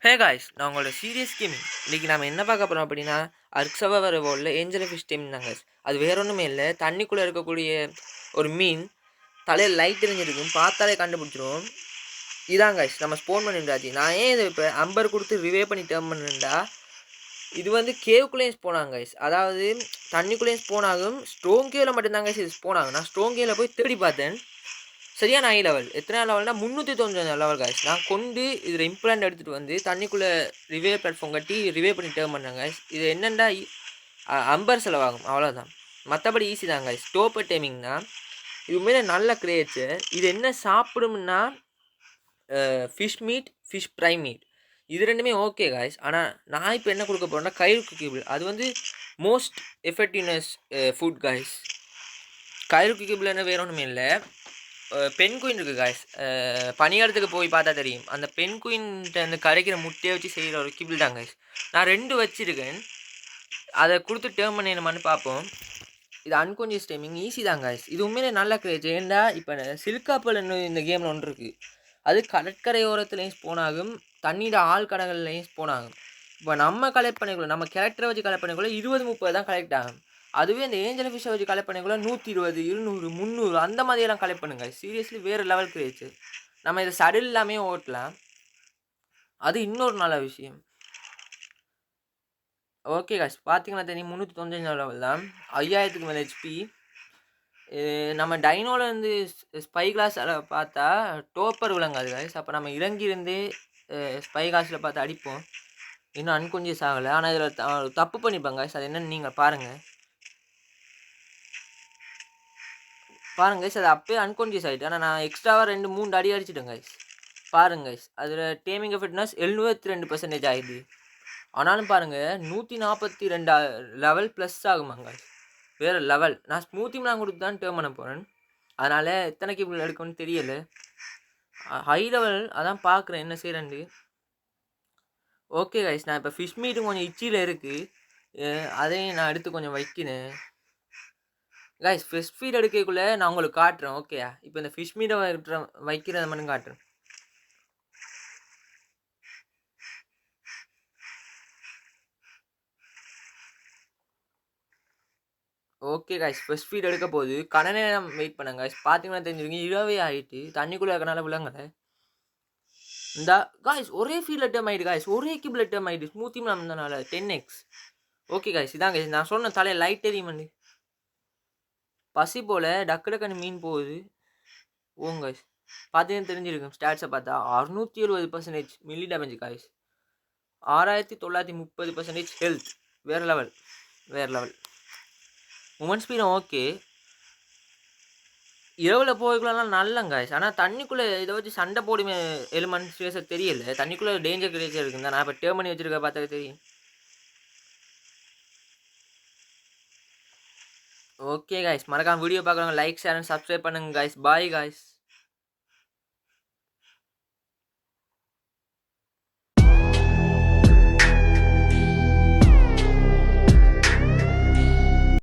Hey guys, நான் உங்களோட serious gaming. இன்றைக்கி நம்ம என்ன பார்க்க போகிறோம் அப்படின்னா, அர்க்ஸவர் வோல்டில் ஏஞ்சல் ஃபிஷ் டீம் தாங்க. அது வேற ஒன்றுமே இல்லை, தண்ணிக்குள்ளே இருக்கக்கூடிய ஒரு மீன். தலையில் லைட் எரிஞ்சிருக்கும், பார்த்தாலே கண்டுபிடிச்சிரும். இதான் காய்ஸ் நம்ம ஸ்போன் பண்ணிட்டாச்சு. நான் ஏன் இதை இப்போ அம்பர் கொடுத்து ரிவே பண்ணி டேர்ம் பண்ணுறேன்டா, இது வந்து கேவுக்குள்ளேயும் ஸ்போன் ஆகும் காய்ஸ். அதாவது தண்ணிக்குள்ளேயும் ஸ்போன் ஆகும், ஸ்ட்ரோங் கேவில் மட்டும்தாங்க இது ஸ்போன் ஆகும். நான் ஸ்ட்ரோங் கேவில் போய் தேடி பார்த்தேன், சரியான ஹை லெவல். எத்தனை லெவல்னா 390 லெவல் காய்ஸ். நான் கொண்டு இதில் இம்ப்ளான்ட் எடுத்துகிட்டு வந்து தண்ணிக்குள்ளே ரிவே பிளாட்ஃபார்ம் கட்டி ரிவே பண்ணி டேர்ம் பண்ணேன் காய்ஸ். இது என்னென்னா அம்பர் செலவாகும், அவ்வளோதான். மற்றபடி ஈஸி தான் காய்ஸ். டோப்பர் டைமிங்னா இது உண்மையிலே நல்ல கிரியேச்சர். இது என்ன சாப்பிடும்னா fish meat, fish fry meat, இது ரெண்டுமே ஓகே காய்ஸ். ஆனால் நான் இப்போ என்ன கொடுக்க போகிறேன்னா கயிறு குக்கிபிள். அது வந்து மோஸ்ட் எஃபெக்டிவ்னஸ் ஃபுட் காய்ஸ். கயிறு குக்கிபிள் என்ன வேற ஒன்றுமே இல்லை, பெண் குயின் இருக்குது காய்ஸ். பனியாரத்துக்கு போய் பார்த்தா தெரியும், அந்த பெண் குயின்கிட்ட அந்த கரைக்கிற முட்டையை வச்சு செய்கிற ஒரு கிபிள் தான் காய்ஸ். நான் 2 வச்சுருக்கேன், அதை கொடுத்து டேர்ம் பண்ணிடணுமான்னு பார்ப்போம். இது அன்கான்ஷியஸ் டைமிங் ஈஸி தான் காய்ஸ். இது உண்மையிலே நல்ல கிரேஜ். ஏன்டா இப்போ சில்காப்பல் இந்த கேமில் ஒன்று இருக்குது, அது கடற்கரையோரத்துலேயும் ஸ்போன் ஆகும், தண்ணியோட ஆழ்கடல்லையும் ஸ்போன் ஆகும். இப்போ நம்ம கலெக்ட் பண்ணிக்கொள்ள, நம்ம கேரக்டரை வச்சு கலெக்ட் பண்ணிக்கொள்ள 20-30 தான் கலெக்ட் ஆகும். அதுவே இந்த ஏஞ்சல் ஃபிஷ்ஷை வச்சு கலெக்ட் பண்ணிக்கொள்ள 120, 200, 300 அந்த மாதிரியெல்லாம் கலெக்ட் பண்ணுங்க. சீரியஸ்லி வேறு லெவல் கிரியேச்சு. நம்ம இதை சடில் எல்லாமே ஓட்டலாம், அது இன்னொரு நல்ல விஷயம். ஓகே காய்ஸ், பார்த்தீங்கன்னா தெரியும் 395 லெவல் தான், 5000க்கு மேலே ஹெச்பி. நம்ம டைனோலேருந்து ஸ்பை கிளாஸில் பார்த்தா டோப்பர் விளங்காது காய்ஸ். அப்போ நம்ம இறங்கியிருந்து ஸ்பை கிளாஸில் பார்த்து அடிப்போம். இன்னும் அன்கான்ஷியஸ் ஆகலை, ஆனால் இதில் தப்பு பண்ணிப்பாங்க காய்ஸ். அது என்னென்னு நீங்கள் பாருங்கள் கைஸ். அது அப்போயே அன்கான்ஷியஸ் ஆகிட்டு, ஆனால் நான் எக்ஸ்ட்ராவாக 2-3 அடி அடிச்சிட்டேன் கைஸ். பாருங்க கைஸ், அதில் டேமிங் ஃபிட்னஸ் 72% ஆகிடுது. ஆனாலும் பாருங்கள் 142 லெவல் ப்ளஸ் ஆகுமாங்க, வேறு லெவல். நான் ஸ்மூத்திங்லாம் கொடுத்து தான் டேர்ம் பண்ண போகிறேன், அதனால் எத்தனை கிபிள் எடுக்கணும்னு தெரியலை. ஹை லெவல் அதான் பார்க்குறேன் என்ன செய்கிறேன்ட்டு. ஓகே கைஸ், நான் இப்போ ஃபிஷ் மீட்டும் கொஞ்சம் இச்சியில் இருக்குது, அதையும் நான் எடுத்து கொஞ்சம் வைக்கிறேன் கைஸ். ஃபிஷ் ஃபீட் எடுக்கக்குள்ளே நான் உங்களுக்கு காட்டுறேன், ஓகேயா? இப்போ இந்த ஃபிஷ் மீட்டை வைக்கிறத மட்டும் காட்டுறேன். ஓகே கைஸ், ஃபிஷ் ஃபீட் எடுக்க போகுது. கன நேரம் வெயிட் பண்ணுங்க கைஸ். பார்த்தீங்கன்னா தெரிஞ்சுருங்க, இரவே ஆகிட்டு தண்ணிக்குள்ளே இருக்கனால விளங்கலை. இந்த காய்ஸ் ஒரே ஃபீல்ட் டேம் ஆகிடுது காய்ஸ், ஒரே கிபிள் டேம் ஆகிடுது ஸ்மூத்திங் இருந்தனால 10x. ஓகே கைஸ், இதான் கைஸ் நான் சொன்ன தலையை லைட் எரியுமண்டு பசி போல் டக்கு டக்குன்னு மீன் போகுது. ஓங்க கைஸ், பார்த்தீங்கன்னா தெரிஞ்சிருக்கும் ஸ்டாட்ஸை பார்த்தா 670% மில்லி டேமேஜ் காய்ஸ், 6930% ஹெல்த். வேறு லெவல், வேறு லெவல். உமன் ஸ்பீடும் ஓகே, இரவில் போய்க்கலாம் நல்லங்க காய்ஸ். ஆனால் தண்ணிக்குள்ளே இதை வச்சு சண்டை போடுமே எலிமெண்ட் ஸ்பேஸை தெரியல, தண்ணிக்குள்ளே டேஞ்சர் கிரியேச்சர் இருக்குங்க. நான் இப்போ டேர்ம் பண்ணி வச்சுருக்க பார்த்தா தெரியும். ஓகே காய்ஸ், மறக்காம வீடியோ பார்க்குறவங்க லைக், ஷேர் அண்ட் சப்ஸ்கிரைப் பண்ணுங்க காய்ஸ். Bye guys.